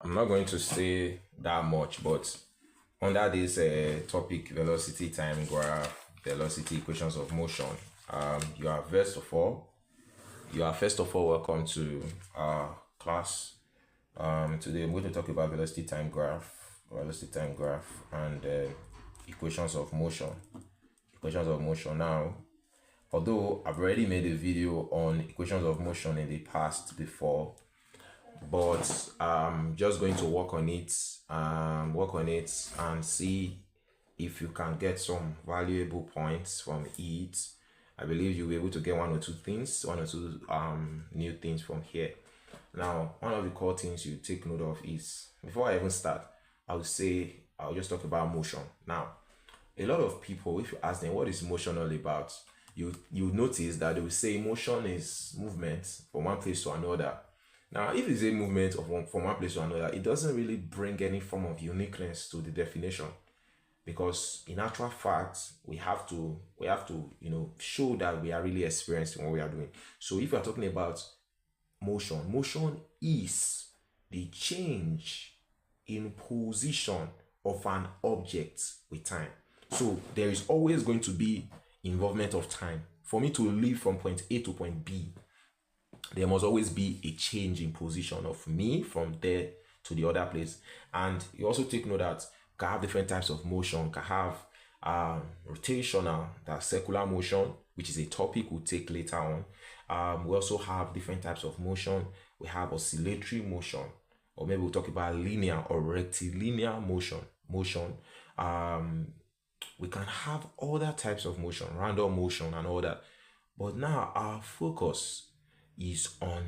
I'm not going to say that much, but under this topic, velocity, time graph, velocity, equations of motion, you are first of all welcome to our class. Today I'm going to talk about velocity, time graph, and equations of motion. Equations of motion. Now, although I've already made a video on equations of motion in the past before, but I'm just going to work on it and see if you can get some valuable points from it. I believe you'll be able to get one or two new things from here. Now, one of the core things you take note of is, before I even start, I'll just talk about motion. Now, a lot of people, if you ask them what is motion all about, you notice that they will say motion is movement from one place to another. Now, if it's a movement from one place to another, it doesn't really bring any form of uniqueness to the definition, because in actual fact, we have to show that we are really experiencing what we are doing. So if we are talking about motion is the change in position of an object with time. So there is always going to be involvement of time. For me to leave from point A to point B, there must always be a change in position of me from there to the other place. And you also take note that you can have different types of motion. You can have rotational, that's circular motion, which is a topic we'll take later on. We also have different types of motion. We have oscillatory motion, or maybe we'll talk about linear or rectilinear motion. We can have other types of motion, random motion and all that. But now our focus is on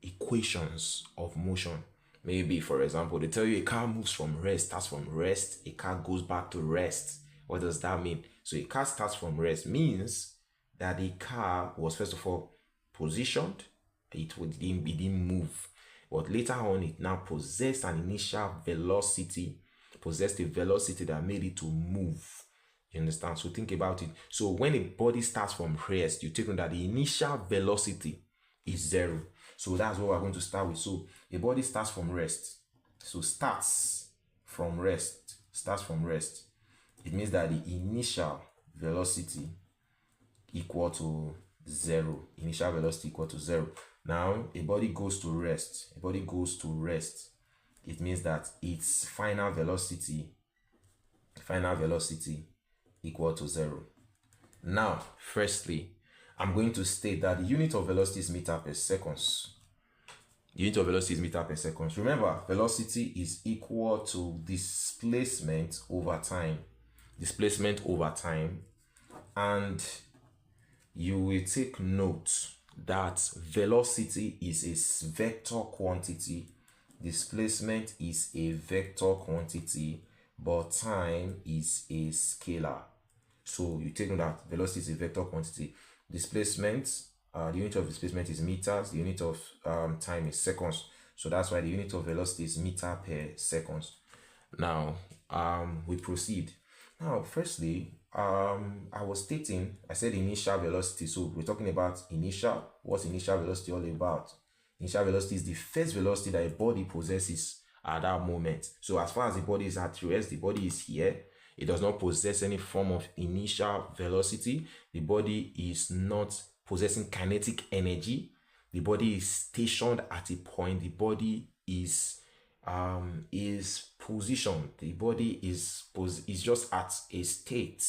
equations of motion. Maybe, for example, they tell you a car moves from rest, starts from rest, a car goes back to rest. What does that mean? So a car starts from rest means that the car was first of all positioned, it didn't move, but later on it now possessed a velocity that made it to move. You understand? So think about it. So when a body starts from rest, you take note that the initial velocity is 0. So that's what we're going to start with. So a body starts from rest. So starts from rest. It means that the initial velocity equal to 0. Initial velocity equal to 0. Now a body goes to rest. It means that its final velocity equal to 0. Now, firstly, I'm going to state that the unit of velocity is meter per seconds. Remember, velocity is equal to displacement over time. And you will take note that velocity is a vector quantity. Displacement is a vector quantity, but time is a scalar. So you take note that velocity is a vector quantity. Displacement, the unit of displacement is meters, the unit of time is seconds. So that's why the unit of velocity is meter per seconds. Now, we proceed. Now, firstly, I said initial velocity. So we're talking about initial. What's initial velocity all about? Initial velocity is the first velocity that a body possesses at that moment. So as far as the body is at rest, the body is here. It does not possess any form of initial velocity. The body is not possessing kinetic energy. The body is stationed at a point. The body is positioned. The body is just at a state.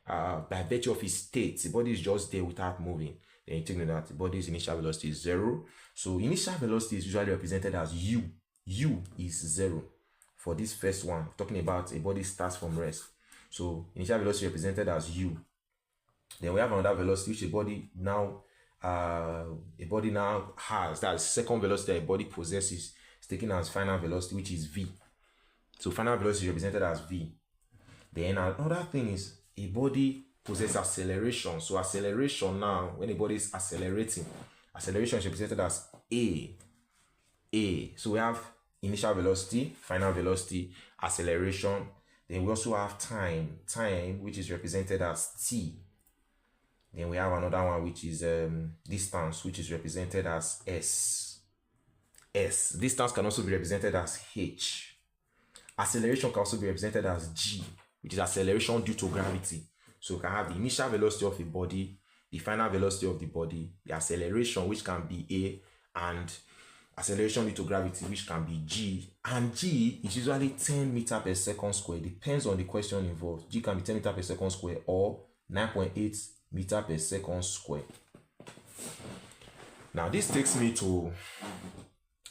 By virtue of its state, the body is just there without moving. Then you take note that the body's initial velocity is 0. So initial velocity is usually represented as u. U is 0. For this first one, talking about a body starts from rest. So initial velocity represented as u. Then we have another velocity which a body now has. That's second velocity that a body possesses. It's taken as final velocity, which is v. So final velocity is represented as v. Then another thing is a body possesses acceleration. So acceleration now, when a body is accelerating, acceleration is represented as a. So we have initial velocity, final velocity, acceleration. Then we also have time, which is represented as t. Then we have another one which is distance, which is represented as s. S. Distance can also be represented as H. Acceleration can also be represented as G, which is acceleration due to gravity. So we can have the initial velocity of the body, the final velocity of the body, the acceleration, which can be A, and acceleration due to gravity, which can be G. And G is usually 10 meters per second square. Depends on the question involved. G can be 10 meters per second square or 9.8 meters per second square. Now this takes me to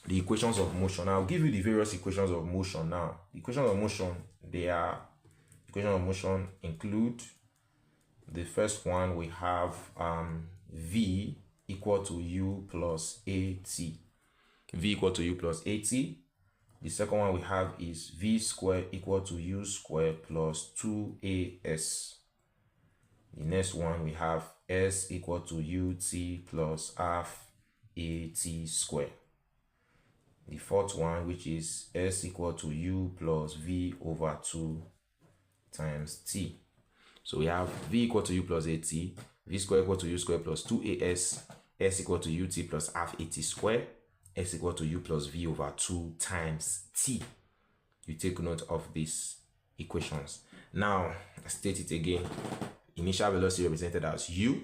the equations of motion. I'll give you the various equations of motion now. The equations of motion, equations of motion include, the first one we have V equal to U plus AT. V equal to U plus AT. The second one we have is V squared equal to U squared plus 2AS. The next one we have S equal to UT plus half AT squared. The fourth one, which is S equal to U plus V over 2 times T. So we have V equal to U plus AT, V squared equal to U squared plus 2AS, S equal to UT plus half AT squared, S equal to U plus V over 2 times T. You take note of these equations. Now, I state it again. Initial velocity represented as U,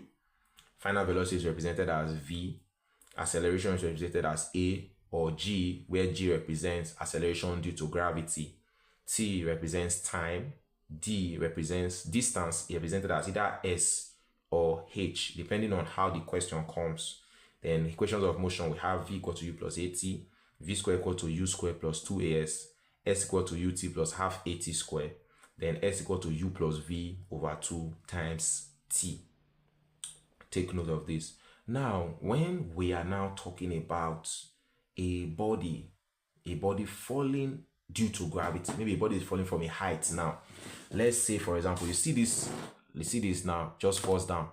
final velocity is represented as V, acceleration is represented as A or G, where G represents acceleration due to gravity, T represents time, D represents distance, represented as either S or H, depending on how the question comes. Then equations of motion, we have V equal to U plus AT, V squared equal to U squared plus 2AS, S equal to UT plus half AT squared, then S equal to U plus V over 2 times T. Take note of this. Now, when we are now talking about a body falling due to gravity, maybe a body is falling from a height now. Let's say, for example, you see this now, just falls down.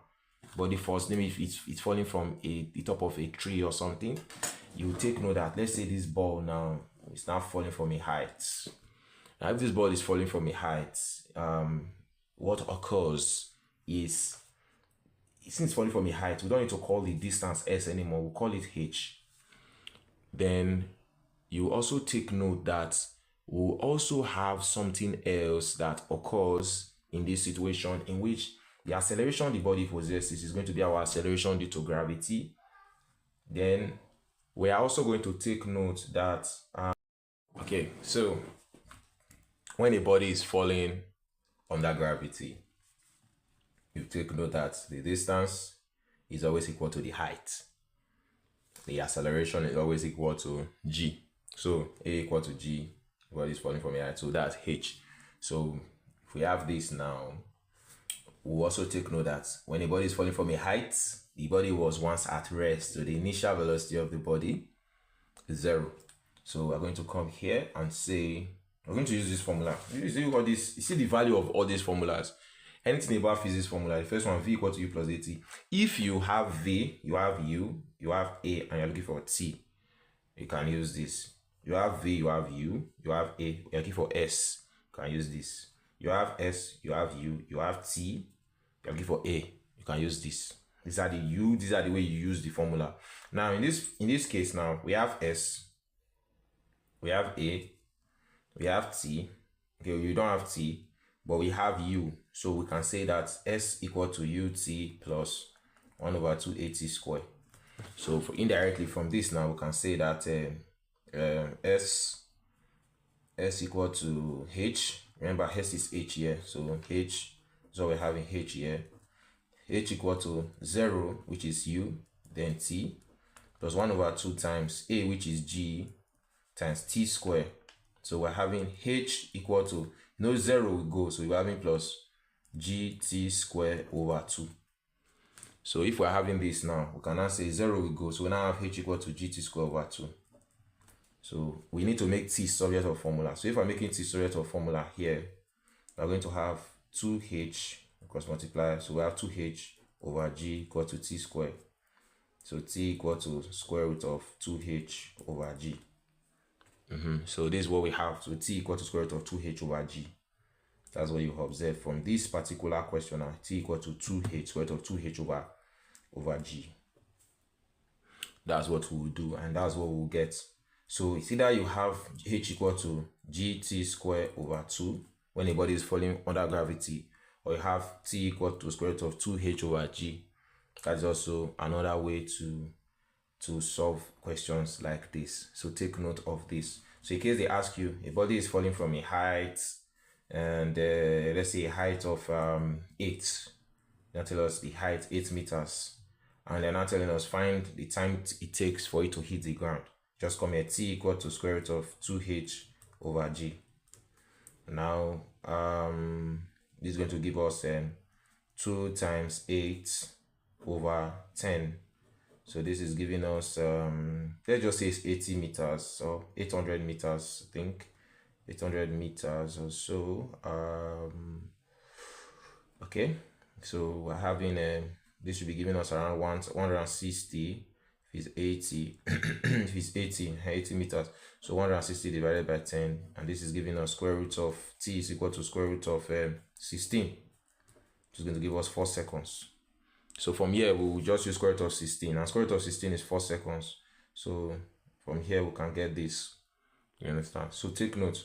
Body falls, maybe if it's falling from the top of a tree or something. You take note that, let's say this ball now is now falling from a height. Now, if this ball is falling from a height, what occurs is, since it's falling from a height, we don't need to call the distance S anymore, we'll call it H. Then you also take note that we'll also have something else that occurs in this situation, in which the acceleration the body possesses is going to be our acceleration due to gravity. Then we are also going to take note that okay, so when a body is falling under gravity, you take note that the distance is always equal to the height. The acceleration is always equal to G. So A equal to G, body is falling from a height, so that's H. So if we have this now, we'll also take note that when a body is falling from a height, the body was once at rest, so the initial velocity of the body is 0. So we're going to come here and say, we're going to use this formula. You see what this, you see the value of all these formulas. Anything about physics formula, the first one, V equal to U plus AT. If you have V, you have U, you have A, and you're looking for T, you can use this. You have V, you have U, you have A, you're looking for S, you can use this. You have S, you have U, you have T, you're looking for A, you can use this. These are the way you use the formula. Now in this case now, we have S, we have A, we have T. Okay, we don't have T, but we have U. So we can say that S equal to UT plus 1 over 2 AT squared. So indirectly from this now, we can say that S equal to H. Remember, S is H here. So H, so we're having H here. H equal to 0, which is U, then T, plus 1 over 2 times A, which is G, times T squared. So we're having H equal to, 0 will go, so we're having plus GT squared over 2. So if we're having this now, we can now say 0 will go, so we now have H equal to GT squared over 2. So we need to make T subject of formula. So if I'm making T subject of formula here, we're going to have 2H cross multiply, so we have 2H over G equal to T squared. So T equal to square root of 2H over G. So this is what we have. So T equal to square root of 2H over G. That's what you observe from this particular question now. T equal to 2H, square root of 2H over G. That's what we will do, and that's what we'll get So it's either you have h equal to gt squared over 2 when a body is falling under gravity, or you have t equal to square root of 2h over g. That's also another way to solve questions like this. So take note of this. So in case they ask you, a body is falling from a height, and let's say a height of 8, they'll tell us the height 8 meters, and they're not telling us find the time it takes for it to hit the ground. Just come here, t equal to square root of 2h over g. Now this is going to give us 2 times 8 over 10. So this is giving us let's just say it's 80 meters, so 800 meters, I think 800 meters or so. Okay, so we're having this should be giving us around 160 if it's 80 if it's 80 meters, so 160 divided by 10, and this is giving us square root of t is equal to square root of 16, which is going to give us 4 seconds. So from here we will just use square root of 16, and square root of 16 is 4 seconds. So from here we can get this. You understand? So take note,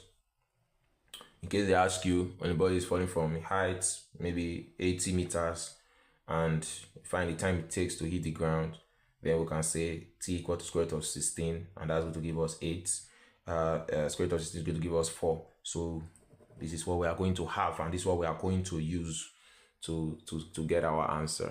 in case they ask you when the body is falling from a height, maybe 80 meters, and find the time it takes to hit the ground, then we can say t equal to square root of 16, and that's going to give us 8. Square root of 16 is going to give us 4. So this is what we are going to have, and this is what we are going to use to get our answer.